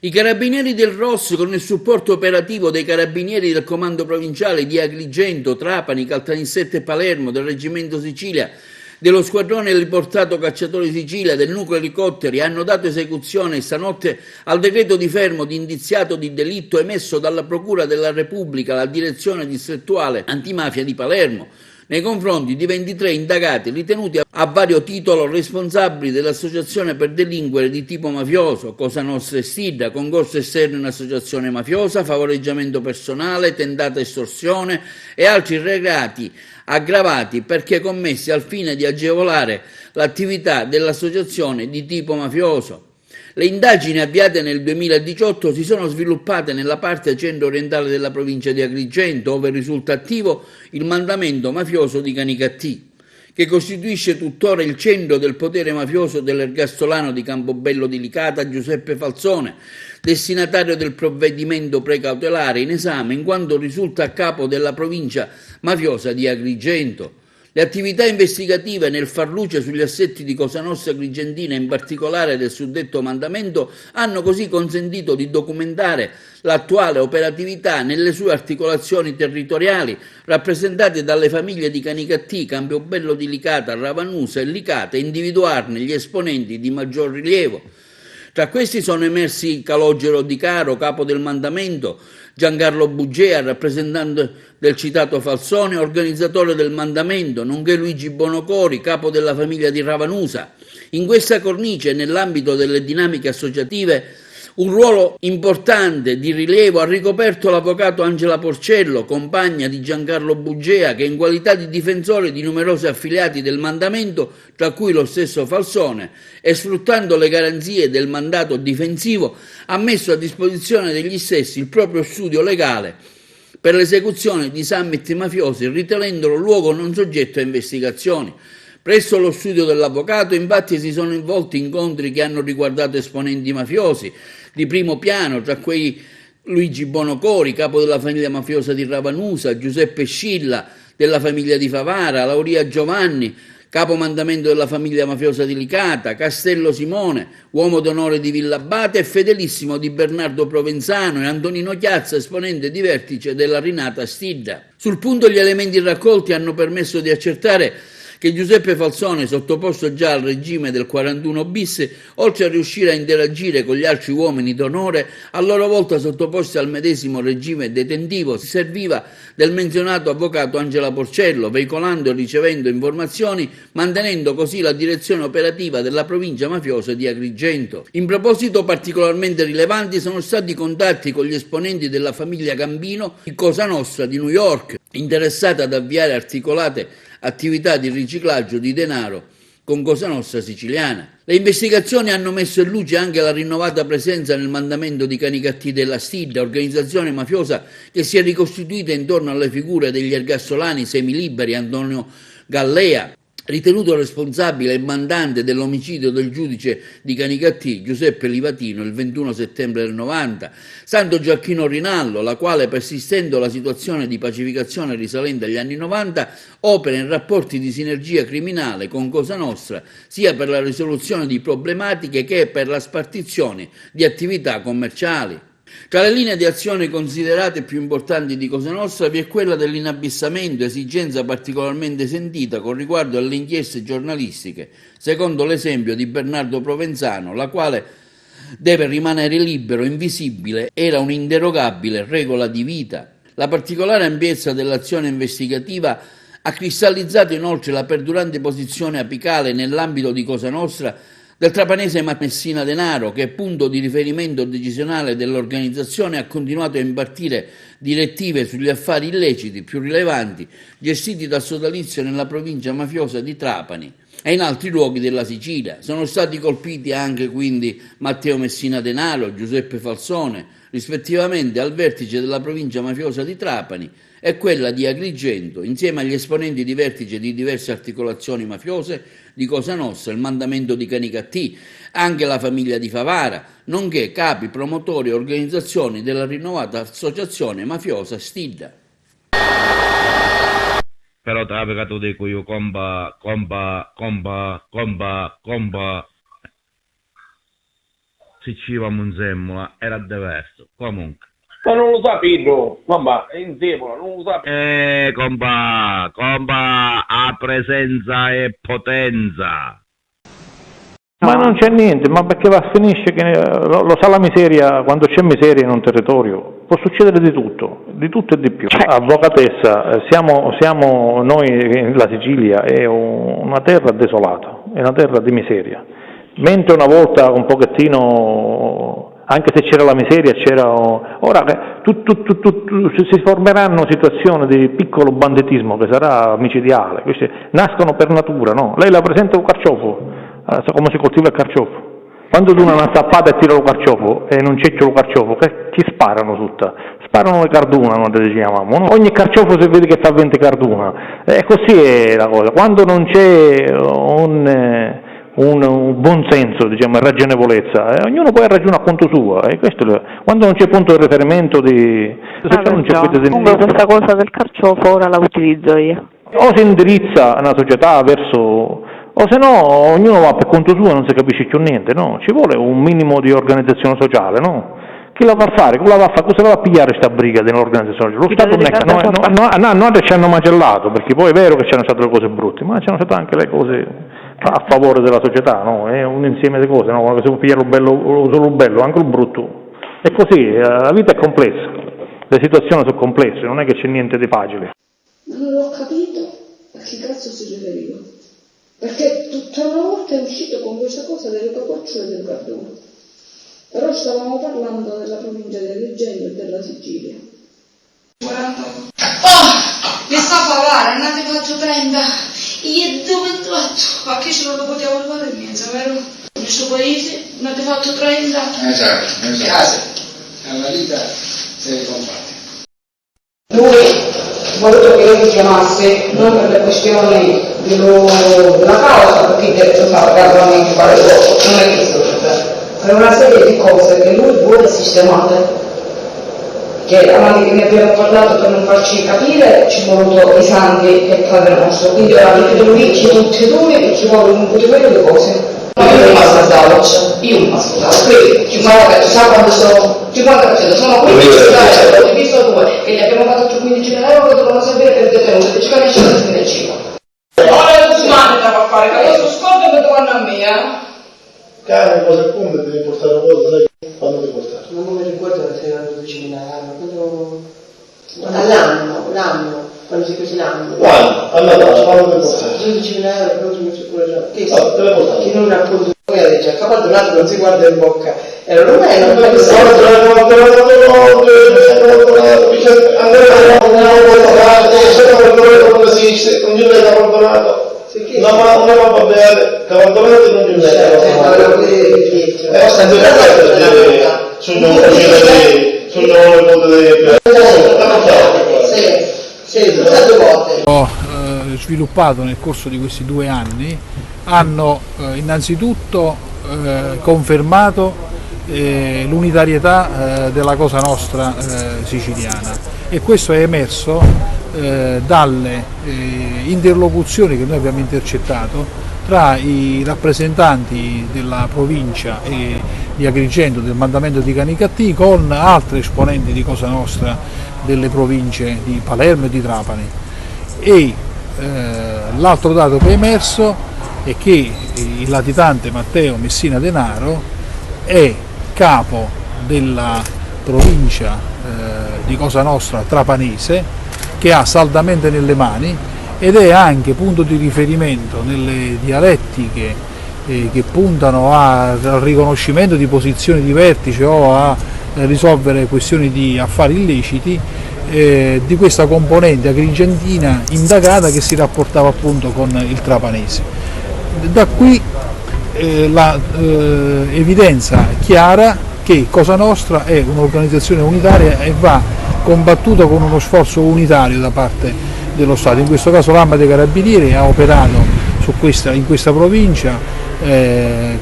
I carabinieri del ROS, con il supporto operativo dei carabinieri del comando provinciale di Agrigento, Trapani, Caltanissetta e Palermo, del Reggimento Sicilia, dello squadrone riportato Cacciatori Sicilia, del nucleo elicotteri, hanno dato esecuzione stanotte al decreto di fermo di indiziato di delitto emesso dalla Procura della Repubblica alla Direzione Distrettuale Antimafia di Palermo, nei confronti di 23 indagati ritenuti a vario titolo responsabili dell'associazione per delinquere di tipo mafioso, Cosa Nostra e Stidda, concorso esterno in associazione mafiosa, favoreggiamento personale, tentata estorsione e altri reati aggravati perché commessi al fine di agevolare l'attività dell'associazione di tipo mafioso. Le indagini avviate nel 2018 si sono sviluppate nella parte centro-orientale della provincia di Agrigento, dove risulta attivo il mandamento mafioso di Canicattì, che costituisce tuttora il centro del potere mafioso dell'ergastolano di Campobello di Licata Giuseppe Falzone, destinatario del provvedimento precautelare in esame, in quanto risulta a capo della provincia mafiosa di Agrigento. Le attività investigative nel far luce sugli assetti di Cosa Nostra Agrigentina, in particolare del suddetto mandamento, hanno così consentito di documentare l'attuale operatività nelle sue articolazioni territoriali, rappresentate dalle famiglie di Canicattì, Campobello di Licata, Ravanusa e Licata, e individuarne gli esponenti di maggior rilievo. Tra questi sono emersi Calogero Di Caro, capo del mandamento, Giancarlo Bugea, rappresentante del citato Falzone, organizzatore del mandamento, nonché Luigi Bonocori, capo della famiglia di Ravanusa. In questa cornice, nell'ambito delle dinamiche associative, un ruolo importante di rilievo ha ricoperto l'avvocato Angela Porcello, compagna di Giancarlo Bugea, che in qualità di difensore di numerosi affiliati del mandamento, tra cui lo stesso Falzone, e sfruttando le garanzie del mandato difensivo, ha messo a disposizione degli stessi il proprio studio legale per l'esecuzione di summit mafiosi, ritenendolo luogo non soggetto a investigazioni. Presso lo studio dell'avvocato, infatti, si sono involti incontri che hanno riguardato esponenti mafiosi di primo piano, tra cui Luigi Bonocori, capo della famiglia mafiosa di Ravanusa, Giuseppe Scilla, della famiglia di Favara, Lauria Giovanni, capo mandamento della famiglia mafiosa di Licata, Castello Simone, uomo d'onore di Villabate e fedelissimo di Bernardo Provenzano, e Antonino Chiazza, esponente di vertice della Rinata Stidda. Sul punto, gli elementi raccolti hanno permesso di accertare che Giuseppe Falzone, sottoposto già al regime del 41 bis, oltre a riuscire a interagire con gli altri uomini d'onore, a loro volta sottoposti al medesimo regime detentivo, si serviva del menzionato avvocato Angela Porcello, veicolando e ricevendo informazioni, mantenendo così la direzione operativa della provincia mafiosa di Agrigento. In proposito particolarmente rilevanti sono stati i contatti con gli esponenti della famiglia Gambino di Cosa Nostra di New York, interessata ad avviare articolate attività di riciclaggio di denaro con Cosa Nostra siciliana. Le investigazioni hanno messo in luce anche la rinnovata presenza nel mandamento di Canicattì della Stidda, organizzazione mafiosa che si è ricostituita intorno alle figure degli ergastolani semiliberi Antonio Gallea, ritenuto responsabile e mandante dell'omicidio del giudice di Canicattì Giuseppe Livatino il 21 settembre del 90, Santo Giacchino Rinaldo, la quale, persistendo la situazione di pacificazione risalente agli anni 90, opera in rapporti di sinergia criminale con Cosa Nostra, sia per la risoluzione di problematiche che per la spartizione di attività commerciali. Tra le linee di azione considerate più importanti di Cosa Nostra vi è quella dell'inabissamento, esigenza particolarmente sentita con riguardo alle inchieste giornalistiche, secondo l'esempio di Bernardo Provenzano, la quale deve rimanere libero, invisibile, era un'inderogabile regola di vita. La particolare ampiezza dell'azione investigativa ha cristallizzato inoltre la perdurante posizione apicale nell'ambito di Cosa Nostra del trapanese Messina Denaro, che, punto di riferimento decisionale dell'organizzazione, ha continuato a impartire direttive sugli affari illeciti più rilevanti gestiti dal sodalizio nella provincia mafiosa di Trapani e in altri luoghi della Sicilia. Sono stati colpiti anche quindi Matteo Messina Denaro, Giuseppe Falzone, rispettivamente al vertice della provincia mafiosa di Trapani e quella di Agrigento, insieme agli esponenti di vertice di diverse articolazioni mafiose di Cosa Nostra, il mandamento di Canicattì, anche la famiglia di Favara, nonché capi, promotori e organizzazioni della rinnovata associazione mafiosa Stidda. Però te la tu dico io comba. se ci va in Semmola era diverso. Comunque. Ma non lo sa Pedro, mamma, è in Semmola, non lo sa. Comba, ha presenza e potenza. Ma non c'è niente, ma perché va, finisce che lo sa la miseria, quando c'è miseria in un territorio può succedere di tutto e di più. Avvocatessa, siamo noi, la Sicilia è una terra desolata, è una terra di miseria, mentre una volta un pochettino, anche se c'era la miseria, ora si formeranno situazioni di piccolo banditismo che sarà micidiale, questi nascono per natura, no? Lei la presenta un carciofo, sa come si coltiva il carciofo. Quando tu una tappata e tira lo carciofo e non c'è lo carciofo, ci sparano tutta, sparano le carduna, noi le chiamiamo, no? Ogni carciofo si vede che fa 20 carduna, e così è la cosa. Quando non c'è un buon senso, diciamo, e ragionevolezza, ognuno poi ragiona a conto suo, e quando non c'è punto di riferimento comunque questa cosa del carciofo ora la utilizzo io. O si indirizza una società verso, o se no ognuno va per conto suo e non si capisce più niente, no? Ci vuole un minimo di organizzazione sociale, no? Chi la va a fare? Cosa va a pigliare questa briga dell'organizzazione? Lo Stato non ci hanno macellato, perché poi è vero che c'erano state le cose brutte, ma c'erano state anche le cose a favore della società, no? È un insieme di cose, no? Quando si può pigliare solo il bello, anche il brutto. È così, la vita è complessa, le situazioni sono complesse, non è che c'è niente di facile. Non ho capito a chi cazzo si riferiva, perché tutta una volta è uscito con questa cosa delle capocciole del Cardone, però stavamo parlando della provincia di Agrigento e della Sicilia. 40. Oh, mi sta a parlare, non avete fatto 30, io 28, ma che ce lo potevamo fare in mezzo, vero? Nel suo paese non avete fatto 30. Esatto. Alla vita si ricompare. Lui ha voluto che io mi chiamasse non per le questioni della causa, perché lo sa realmente fare dopo, non è che per una serie di cose che lui vuole sistemare, che mi abbiamo parlato per non farci capire, ci sono voluto i santi del Padre nostro, quindi ora vi riunirci tutti e due e ci vuole un po' di quelle cose. Ma io non passo a Dallas, qui, 50%, sa quando sono 50%, sono 15.000 euro, diviso 2, che gli abbiamo fatto 15.000 euro che dovevano sapere per detenuto, ci capisce la spinacina. Ora non si manda a fare, che questo sconto che vanno a me, Cara, cosa appunto devi portare a voi, sai quando devi portare? Non mi ricordo perché erano 12.000 euro, l'anno, quando si chiude l'anno. Quando? A Natale, quando devi portare? 12.000 euro, però mi sicuro già. Che te le portare? Che non racconto. Poi ha detto, a capo donato non si guarda in bocca. Era non è, non è non va bene, cavaldonato non gli Ho sviluppato nel corso di questi 2 anni hanno innanzitutto confermato l'unitarietà della Cosa Nostra siciliana, e questo è emerso dalle interlocuzioni che noi abbiamo intercettato tra i rappresentanti della provincia di Agrigento, del mandamento di Canicattì, con altri esponenti di Cosa Nostra delle province di Palermo e di Trapani. E l'altro dato che è emerso è che il latitante Matteo Messina Denaro è capo della provincia di Cosa Nostra trapanese, che ha saldamente nelle mani, ed è anche punto di riferimento nelle dialettiche che puntano al riconoscimento di posizioni di vertice o a risolvere questioni di affari illeciti di questa componente agrigentina indagata che si rapportava appunto con il trapanese. Da qui la evidenza chiara che Cosa Nostra è un'organizzazione unitaria e va combattuta con uno sforzo unitario da parte dello Stato. In questo caso l'Arma dei Carabinieri ha operato in questa provincia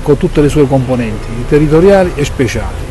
con tutte le sue componenti territoriali e speciali.